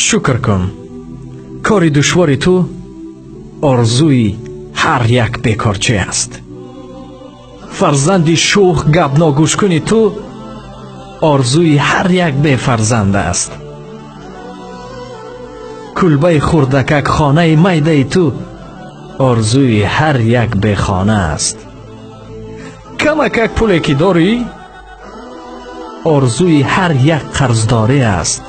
шукр кун. کاری دشواری تو آرزوی هر یک بیکارچه است. فرزندی شوخ گپ ناگوش کنی تو آرزوی هر یک بی فرزند است. کلبه خردکک خانه میده تو آرزوی هر یک بی خانه است. کمکک پولی که داری آرزوی هر یک قرضداری است.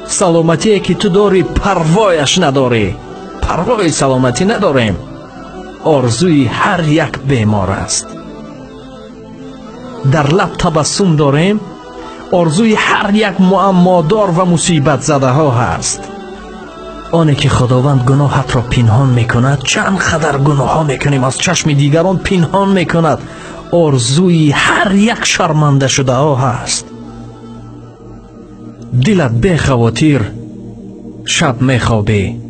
سلامتی که تو داری پروایش نداری، پروای سلامتی نداریم، آرزوی هر یک بیمار است. در لب تبسم داریم، آرزوی هر یک معمادار و مصیبت زده ها هست. آنی که خداوند گناهت را پنهان میکند، چند قدر گناه ها میکنیم از چشم دیگران پنهان میکند، آرزوی هر یک شرمنده شده ها هست. دلت بی خواتیر شب میخوابی،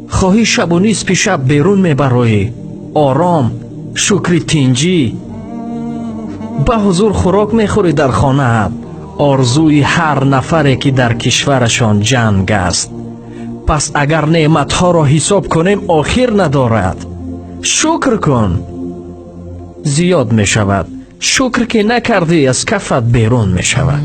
خواهی شب و نصف شب بیرون میبروی، آرام شکر تنجی به حضور خوراک میخوری در خانه. آرزوی هر نفری که در کشورشان جنگ است. پس اگر نعمتها را حساب کنیم آخر ندارد. شکر کن زیاد می شود، شکر که نکردی از کفت بیرون می شود.